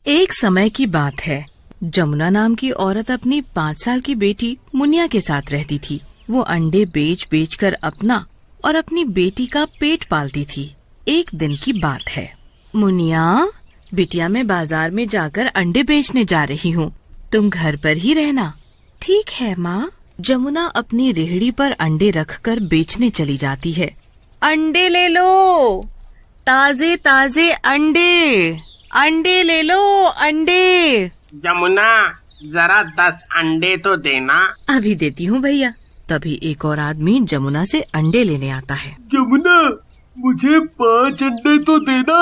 एक समय की बात है। जमुना नाम की औरत अपनी 5 साल की बेटी मुनिया के साथ रहती थी। वो अंडे बेच बेच कर अपना और अपनी बेटी का पेट पालती थी। एक दिन की बात है। मुनिया, बिटिया मैं बाजार में जाकर अंडे बेचने जा रही हूँ, तुम घर पर ही रहना। ठीक है माँ। जमुना अपनी रेहड़ी पर अंडे रखकर बेचने चली जाती है। अंडे ले लो, ताजे ताजे अंडे, अंडे ले लो, अंडे। जमुना, जरा 10 अंडे तो देना। अभी देती हूँ भैया। तभी एक और आदमी जमुना से अंडे लेने आता है। जमुना, मुझे 5 अंडे तो देना।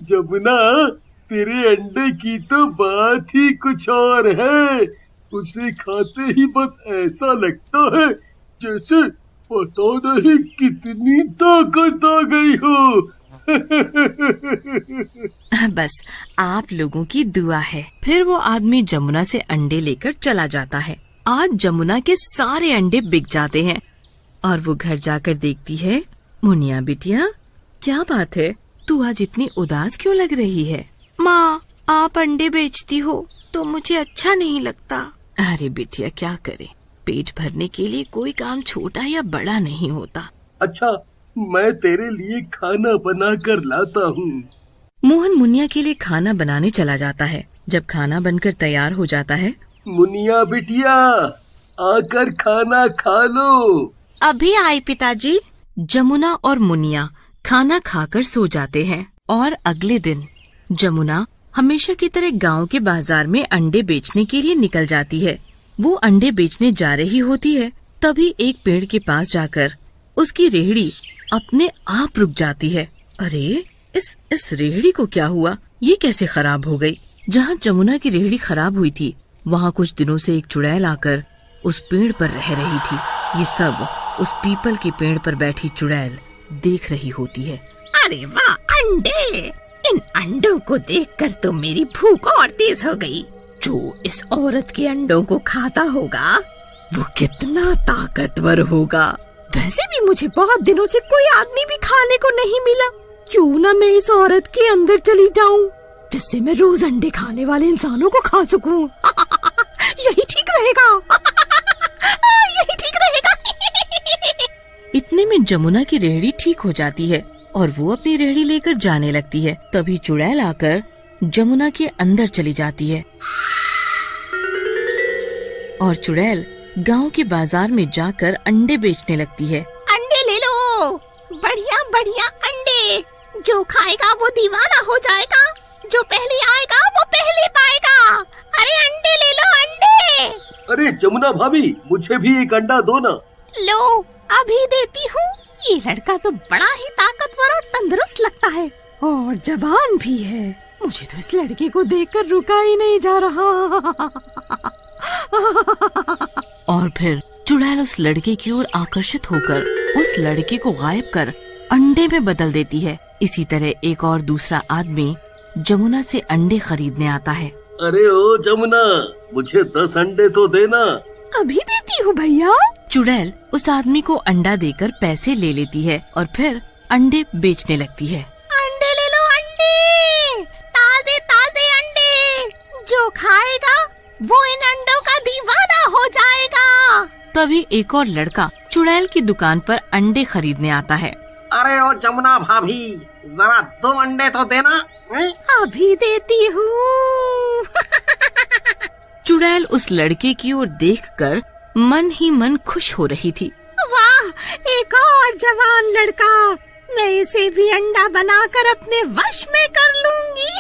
जमुना, तेरे अंडे की तो बात ही कुछ और है। उसे खाते ही बस ऐसा लगता है जैसे पता नहीं कितनी ताकत आ गई हो। बस आप लोगों की दुआ है। फिर वो आदमी जमुना से अंडे लेकर चला जाता है। आज जमुना के सारे अंडे बिक जाते हैं और वो घर जाकर देखती है। मुनिया बिटिया, क्या बात है, तू आज इतनी उदास क्यों लग रही है? माँ, आप अंडे बेचती हो तो मुझे अच्छा नहीं लगता। अरे बिटिया, क्या करे, पेट भरने के लिए कोई काम छोटा या बड़ा नहीं होता। अच्छा, मैं तेरे लिए खाना बना कर लाता हूँ। मोहन मुनिया के लिए खाना बनाने चला जाता है। जब खाना बनकर तैयार हो जाता है, मुनिया बिटिया, आकर खाना खा लो। अभी आई पिताजी। जमुना और मुनिया खाना खाकर सो जाते हैं और अगले दिन जमुना हमेशा की तरह गांव के बाजार में अंडे बेचने के लिए निकल जाती है। वो अंडे बेचने जा रही होती है, तभी एक पेड़ के पास जाकर उसकी रेहड़ी अपने आप रुक जाती है। अरे, इस रेहड़ी को क्या हुआ? ये कैसे खराब हो गई? जहाँ जमुना की रेहड़ी खराब हुई थी, वहाँ कुछ दिनों से एक चुड़ैल आकर उस पेड़ पर रह रही थी। ये सब उस पीपल के पेड़ पर बैठी चुड़ैल देख रही होती है। अरे वाह, अंडे! इन अंडों को देखकर तो मेरी भूख और तेज हो गई। जो इस औरत के अंडों को खाता होगा वो कितना ताकतवर होगा। वैसे भी मुझे बहुत दिनों से कोई आदमी भी खाने को नहीं मिला। क्यों ना मैं इस औरत के अंदर चली जाऊं, जिससे मैं रोज अंडे खाने वाले इंसानों को खा सकूं। यही ठीक रहेगा। यही ठीक रहेगा। इतने में जमुना की रेहड़ी ठीक हो जाती है और वो अपनी रेहड़ी लेकर जाने लगती है। तभी चुड़ैल आकर जमुना के अंदर चली जाती है और चुड़ैल गांव के बाजार में जाकर अंडे बेचने लगती है। अंडे ले लो, बढ़िया बढ़िया अंडे। जो खाएगा वो दीवाना हो जाएगा, जो पहले आएगा वो पहले पाएगा। अरे अंडे ले लो, अंडे। अरे जमुना भाभी, मुझे भी एक अंडा दो ना। लो, अभी देती हूँ। ये लड़का तो बड़ा ही ताकतवर और तंदुरुस्त लगता है और जवान भी है। मुझे तो इस लड़के को देखकर रुका ही नहीं जा रहा। और फिर चुड़ैल उस लड़के की ओर आकर्षित होकर उस लड़के को गायब कर अंडे में बदल देती है। इसी तरह एक और दूसरा आदमी जमुना से अंडे खरीदने आता है। अरे ओ जमुना, मुझे 10 अंडे तो देना। अभी देती हूँ भैया। चुड़ैल उस आदमी को अंडा देकर पैसे ले लेती है और फिर अंडे बेचने लगती है। अंडे ले लो, अंडे, ताजे ताजे अंडे। जो खाएगा वो इन अंडों का दीवाना हो जाएगा। तभी एक और लड़का चुड़ैल की दुकान पर अंडे खरीदने आता है। अरे ओ जमुना भाभी, जरा 2 अंडे तो देना। अभी देती हूँ। चुड़ैल उस लड़के की ओर देखकर मन ही मन खुश हो रही थी। वाह, एक और जवान लड़का। मैं इसे भी अंडा बनाकर अपने वश में कर लूंगी।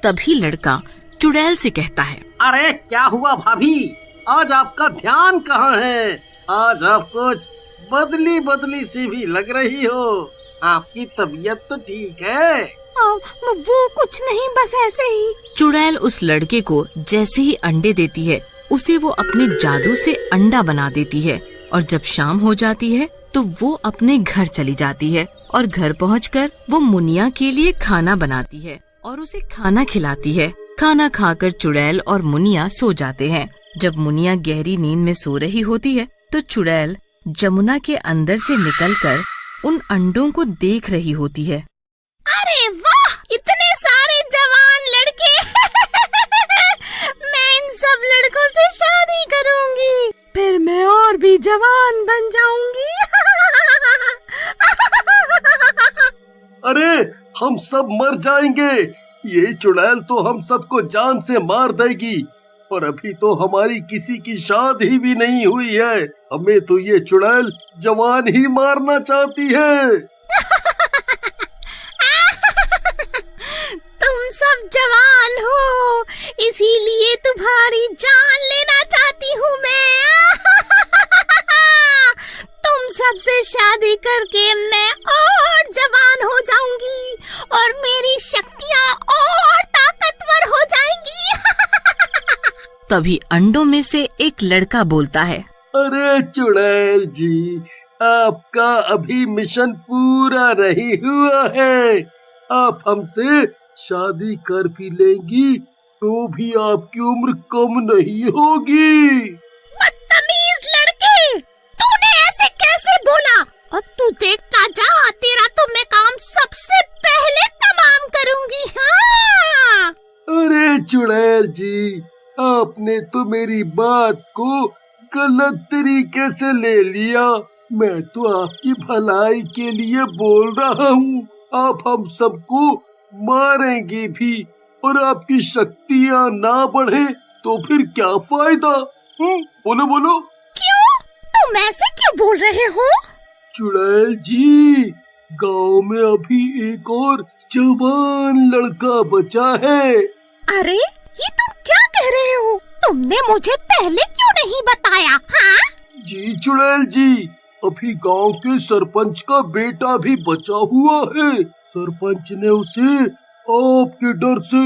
तभी लड़का चुड़ैल से कहता है, अरे क्या हुआ भाभी, आज आपका ध्यान कहाँ है? आज आप कुछ बदली बदली सी भी लग रही हो। आपकी तबीयत तो ठीक है? वो कुछ नहीं, बस ऐसे ही। चुड़ैल उस लड़के को जैसे ही अंडे देती है, उसे वो अपने जादू से अंडा बना देती है और जब शाम हो जाती है तो वो अपने घर चली जाती है और घर पहुंचकर वो मुनिया के लिए खाना बनाती है और उसे खाना खिलाती है। खाना खाकर चुड़ैल और मुनिया सो जाते हैं। जब मुनिया गहरी नींद में सो रही होती है तो चुड़ैल जमुना के अंदर से निकलकर उन अंडों को देख रही होती है। अरे वाह, इतने सारे जवान हम सब मर जाएंगे। ये चुड़ैल तो हम सबको जान से मार देगी। और अभी तो हमारी किसी की शादी भी नहीं हुई है। हमें तो ये चुड़ैल जवान ही मारना चाहती है। तुम सब जवान हो, इसीलिए तुम्हारी जान लेना चाहती हूँ मैं। तुम सबसे शादी करके मैं और जवान हो जाऊंगी और मेरी शक्तियाँ और ताकतवर हो जाएंगी। तभी अंडों में से एक लड़का बोलता है, अरे चुड़ैल जी, आपका अभी मिशन पूरा नहीं हुआ है। आप हमसे शादी कर भी लेंगी तो भी आपकी उम्र कम नहीं होगी। बदतमीज लड़के, तूने ऐसे कैसे बोला? और तू देखता जा, तेरा तो मैं काम सबसे पहले तमाम करूंगी। हाँ। अरे चुड़ैल जी, आपने तो मेरी बात को गलत तरीके से ले लिया। मैं तो आपकी भलाई के लिए बोल रहा हूँ। आप हम सबको मारेंगे भी और आपकी शक्तियाँ ना बढ़े तो फिर क्या फायदा? बोलो बोलो। क्यों? तुम ऐसे क्यों बोल रहे हो? चुड़ैल जी, गांव में अभी एक और जवान लड़का बचा है। अरे, ये तुम क्या कह रहे हो? तुमने मुझे पहले क्यों नहीं बताया? हाँ? जी चुड़ैल जी, अभी गांव के सरपंच का बेटा भी बचा हुआ है। सरपंच ने उसे आपके डर से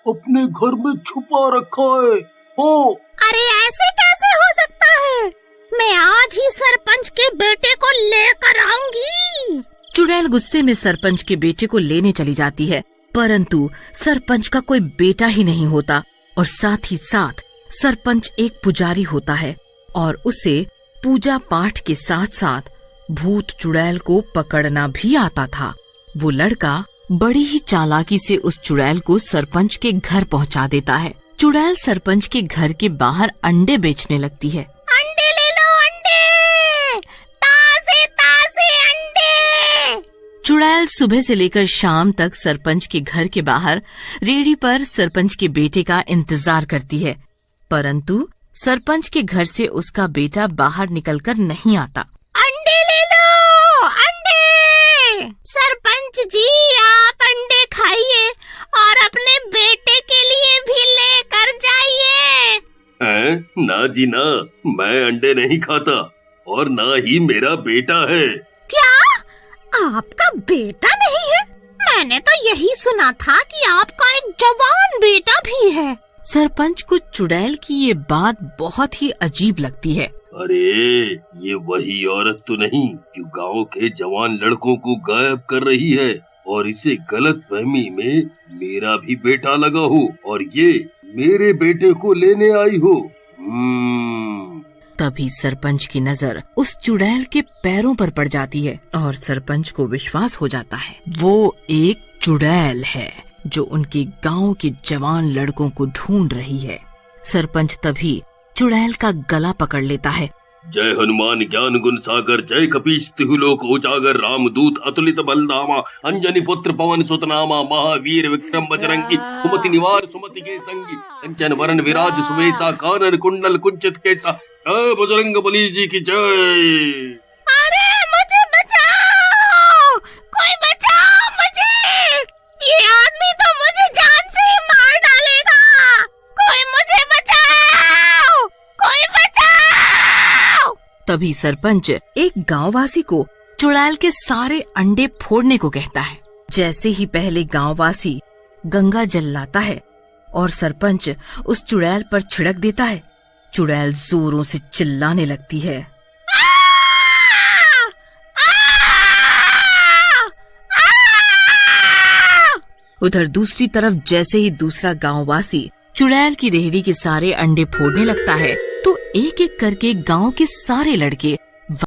अपने घर में छुपा रखा है। हाँ। अरे ऐसे कैसे हो सकता है? मैं आज ही सरपंच के बेटे को लेकर आऊंगी। चुड़ैल गुस्से में सरपंच के बेटे को लेने चली जाती है, परंतु सरपंच का कोई बेटा ही नहीं होता और साथ ही साथ सरपंच एक पुजारी होता है और उसे पूजा पाठ के साथ साथ भूत चुड़ैल को पकड़ना भी आता था। वो लड़का बड़ी ही चालाकी से उस चुड़ैल को सरपंच के घर पहुंचा देता है। चुड़ैल सरपंच के घर के बाहर अंडे बेचने लगती है। अंडे ले लो, अंडे, ताजे ताजे अंडे। चुड़ैल सुबह से लेकर शाम तक सरपंच के घर के बाहर रेहड़ी पर सरपंच के बेटे का इंतजार करती है, परंतु सरपंच के घर से उसका बेटा बाहर निकलकर नहीं आता। अंडे ले लो, अंडे। सरपंच जी, आप अंडे खाइए और अपने बेटे के लिए भी लेकर जाइए। ना जी ना, मैं अंडे नहीं खाता और ना ही मेरा बेटा है। क्या? आपका बेटा नहीं है? मैंने तो यही सुना था कि आपका एक जवान बेटा भी है। सरपंच को चुड़ैल की ये बात बहुत ही अजीब लगती है। अरे ये वही औरत तो नहीं जो गांव के जवान लड़कों को गायब कर रही है और इसे गलत फहमी में मेरा भी बेटा लगा हो और ये मेरे बेटे को लेने आई हो। तभी सरपंच की नजर उस चुड़ैल के पैरों पर पड़ जाती है और सरपंच को विश्वास हो जाता है वो एक चुड़ैल है जो उनके गांव के जवान लड़कों को ढूंढ रही है। सरपंच तभी चुड़ैल का गला पकड़ लेता है। जय हनुमान ज्ञान गुण सागर, जय कपीश तिहुलोक उजागर, रामदूत अतुलित बलधामा, अंजनी पुत्र पवन सुत नामा, महावीर विक्रम बजरंगी, सुमति निवार सुमति के संगी, कंचन वरण विराज सुवेशा, कानन कुंडल कुंचित केसा, जय बजरंग बली जी की जय। अरे मुझे बचाओ, कोई बचाओ मुझे, ये आदमी तो मुझे जान से ही मार डालेगा। कोई मुझे बचाओ, कोई बचाओ। तभी सरपंच एक गांववासी को चुड़ैल के सारे अंडे फोड़ने को कहता है। जैसे ही पहले गांववासी गंगा जल लाता है और सरपंच उस चुड़ैल पर छिड़क देता है, चुड़ैल जोरों से चिल्लाने लगती है। उधर दूसरी तरफ जैसे ही दूसरा गांववासी चुड़ैल की रेहड़ी के सारे अंडे फोड़ने लगता है तो एक एक करके गांव के सारे लड़के